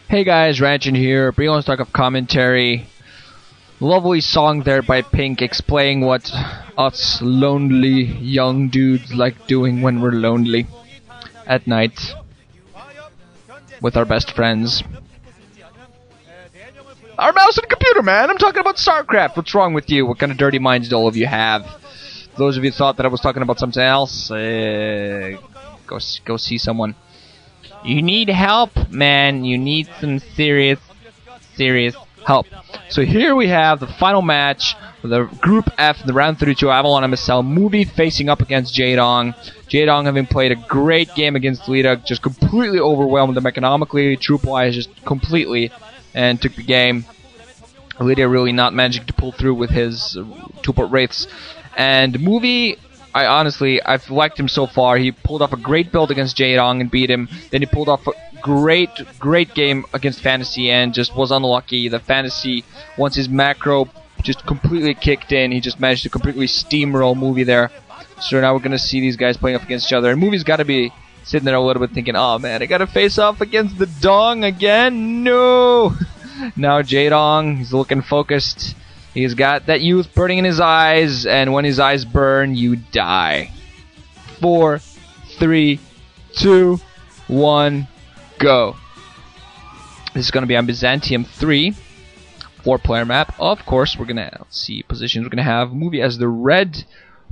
Hey guys, Ranchin here, bring on stock of commentary. Lovely song there by Pink explaining what us lonely young dudes like doing when we're lonely at night with our best friends. Our mouse and computer, man! I'm talking about StarCraft! What's wrong with you? What kind of dirty minds do all of you have? Those of you thought that I was talking about something else, go see someone. You need help, man. You need some serious help. So here we have the final match for the Group F, the Round 32 Avalon MSL movie facing up against Jaedong. Jaedong, having played a great game against Lita, just completely overwhelmed them economically, troop-wise, just completely, and took the game. Lita really not managing to pull through with his two-port wraiths. And movie, I've liked him so far. He pulled off a great build against Jaedong and beat him. Then he pulled off a great game against Fantasy and just was unlucky. The Fantasy, once his macro just completely kicked in, he just managed to completely steamroll Movie there. So now we're going to see these guys playing up against each other. And Movie's got to be sitting there a little bit thinking, oh man, I got to face off against the Dong again? No! Now Jaedong, he's looking focused. He's got that youth burning in his eyes, and when his eyes burn, you die. 4, 3, 2, 1, go. This is going to be on Byzantium 3, 4-player map. Of course, we're going to see positions. We're going to have Movie as the red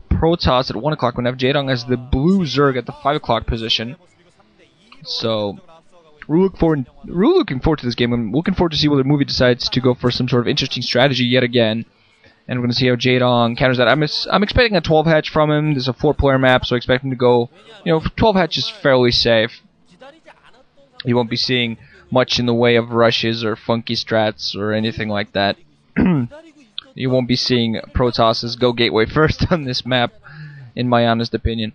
protoss at 1 o'clock. We're going to have Jaedong as the blue zerg at the 5 o'clock position. So we're looking forward to this game. I'm looking forward to see whether Movie decides to go for some sort of interesting strategy yet again. And we're going to see how Jaedong counters that. I'm expecting a 12 hatch from him. This is a 4-player map, so I expect him to go, 12 hatch is fairly safe. You won't be seeing much in the way of rushes or funky strats or anything like that. You won't be seeing Protosses go gateway first on this map, in my honest opinion.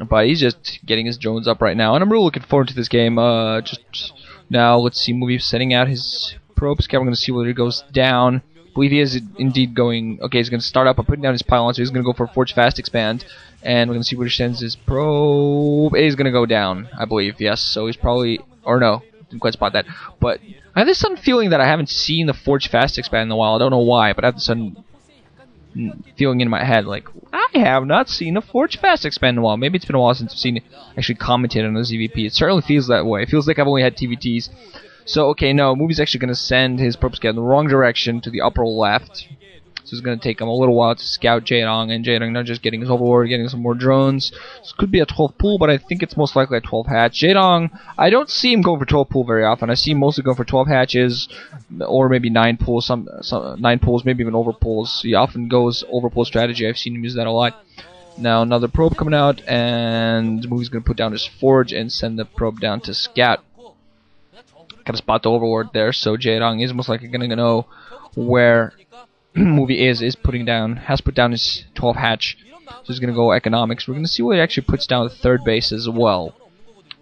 But he's just getting his drones up right now, and I'm really looking forward to this game. Just now, let's see Movie setting out his probe scout. We're going to see whether he goes down. I believe he is indeed going. Okay, he's going to start up by putting down his pylon, so he's going to go for a Forge Fast Expand, and we're going to see where he sends his probe. He's going to go down, I believe. Yes, so he's probably, or no, didn't quite spot that. But I have this sudden feeling that I haven't seen the Forge Fast Expand in a while. I don't know why, but I have this sudden feeling in my head like I have not seen a Forge Fast Expand in a while. Maybe it's been a while since I've seen it actually commented on the ZVP. It certainly feels that way. It feels like I've only had TVTs. So okay, no, Movie's actually going to send his probe scout in the wrong direction to the upper left. So it's going to take him a little while to scout Jaedong, and Jaedong not just getting his overlord, getting some more drones. This could be a 12 pool, but I think it's most likely a 12 hatch. Jaedong, I don't see him going for 12 pool very often. I see him mostly going for 12 hatches, or maybe 9 pools, some 9 pools, maybe even over pools. He often goes over pool strategy. I've seen him use that a lot. Now another probe coming out, and Movie's going to put down his forge and send the probe down to scout. Got to spot the overlord there, so Jaedong is most likely going to know where Movie has put down his 12 hatch. So he's going to go economics. We're going to see what he actually puts down the third base as well.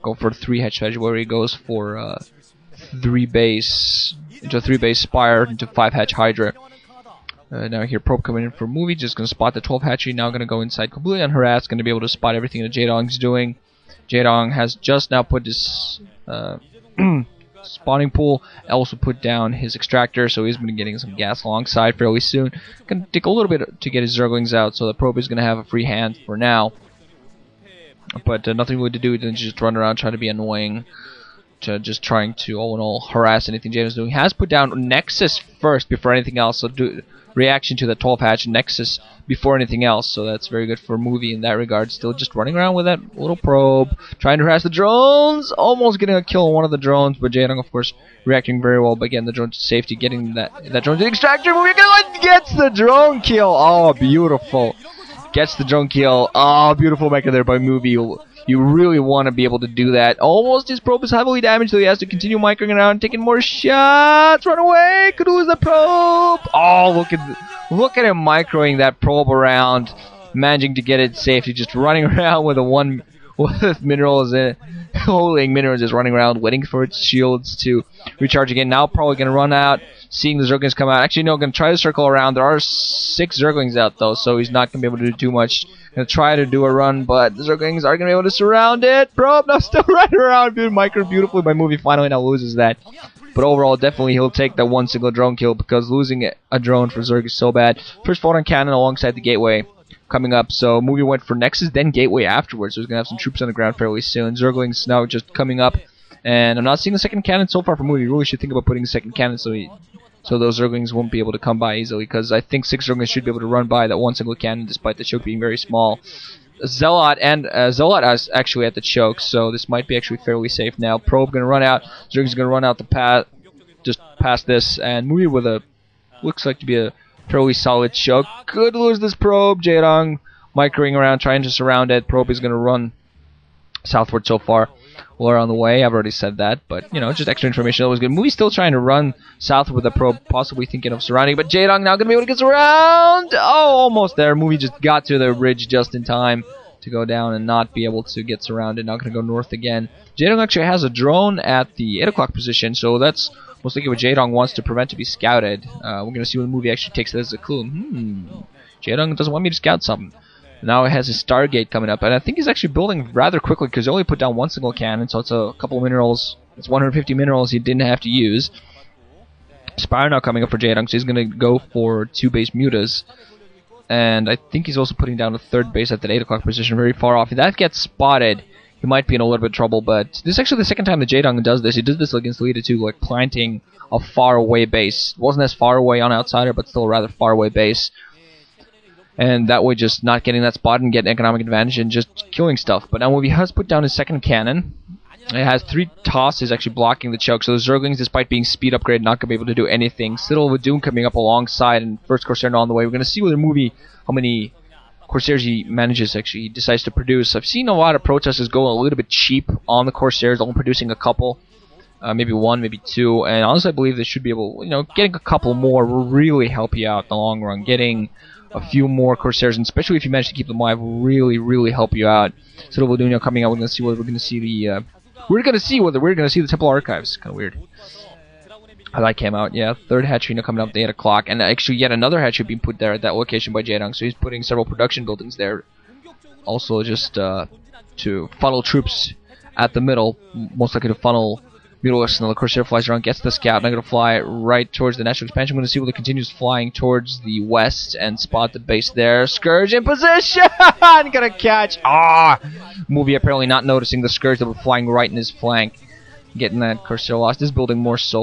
Go for a 3 hatch strategy where he goes for 3 base into a 3 base spire into 5 hatch hydra. Now here probe coming in for Movie, just going to spot the 12 hatchery. Now going to go inside completely unharassed, going to be able to spot everything that Jaedong's doing. Jaedong has just now put his spawning pool, also put down his extractor, so he's been getting some gas alongside fairly soon. Gonna take a little bit to get his zerglings out, so the probe is gonna have a free hand for now. But nothing really to do than just run around trying to be annoying, just trying to all in all harass anything Jaedong's doing. He has put down Nexus first before anything else, so do reaction to the 12 hatch Nexus before anything else, so that's very good for Movie in that regard. Still just running around with that little probe, trying to harass the drones, almost getting a kill on one of the drones, but Jaedong of course reacting very well by getting the drone to safety, getting that drone to the extractor. Movie gets the drone kill. Oh, beautiful. Gets the drone kill. Oh, beautiful mecha there by Movie. You really want to be able to do that. Almost his probe is heavily damaged, so he has to continue microing around, taking more shots. Run away! Could lose the probe. Oh, look at him microing that probe around, managing to get it safe. He's just running around with with minerals in it. Holding minerals, just running around, waiting for its shields to recharge again. Now probably going to run out, seeing the Zerglings come out. Actually, no, going to try to circle around. There are 6 Zerglings out, though, so he's not going to be able to do too much. Going to try to do a run, but the Zerglings are going to be able to surround it. Probe, no, still right around. Micro beautifully by movie. Finally now loses that. But overall, definitely he'll take that one single drone kill because losing a drone for Zerg is so bad. First photon cannon alongside the gateway coming up. So movie went for Nexus, then gateway afterwards. So he's going to have some troops on the ground fairly soon. Zerglings now just coming up. And I'm not seeing the second cannon so far for movie. You really should think about putting the second cannon so those Zerglings won't be able to come by easily. Because I think 6 Zerglings should be able to run by that one single cannon despite the choke being very small. Zealot is actually at the choke, so this might be actually fairly safe now. Probe going to run out. Zerg's going to run out the path, just past this, and movie with a looks like to be a fairly solid choke. Could lose this Probe. Jaedong microing around, trying to surround it. Probe is going to run southward so far. We're on the way. I've already said that, but you know, just extra information. That was good. Movie's still trying to run south with the Probe, possibly thinking of surrounding. But Jaedong now going to be able to get around. Oh, almost there. Movie just got to the bridge just in time to go down and not be able to get surrounded. Now going to go north again. Jaedong actually has a drone at the 8 o'clock position, so that's most likely what Jaedong wants to prevent to be scouted. We're going to see when the movie actually takes it as a clue. Jaedong doesn't want me to scout something. Now it has his Stargate coming up, and I think he's actually building rather quickly because he only put down one single cannon, so it's a couple of minerals. It's 150 minerals he didn't have to use. Spire now coming up for Jaedong, so he's going to go for 2 base mutas. And I think he's also putting down a 3rd base at that 8 o'clock position, very far off. If that gets spotted, he might be in a little bit of trouble, but this is actually the second time that Jaedong does this. He did this against Lita too, like planting a far away base. It wasn't as far away on Outsider, but still a rather far away base. And that way just not getting that spot and getting economic advantage and just killing stuff. But now Movie has put down his second cannon. It has 3 tosses actually blocking the choke. So the Zerglings, despite being speed upgrade, not going to be able to do anything. Citadel of Doom coming up alongside and first Corsair on the way. We're going to see with the movie how many Corsairs he decides to produce. I've seen a lot of protesters go a little bit cheap on the Corsairs, only producing a couple. Maybe 1, maybe 2. And honestly, I believe they should be able, getting a couple more will really help you out in the long run. Getting a few more Corsairs, and especially if you manage to keep them alive, will really, really help you out. So we're doing coming out. We're going to see whether we're going to see the the Temple Archives. Kind of weird. That came out. Yeah, 3rd hatchery coming up at 8 o'clock, and actually yet another hatchery being put there at that location by Jaedong. So he's putting several production buildings there. Also, just to funnel troops at the middle, most likely to funnel Mutalisk, and the Corsair flies around, gets the scout, and I'm going to fly right towards the natural expansion. I'm going to see whether it continues flying towards the west and spot the base there. Scourge in position! Going to catch! Movie apparently not noticing the Scourge that was flying right in his flank. Getting that Corsair lost. This building more so.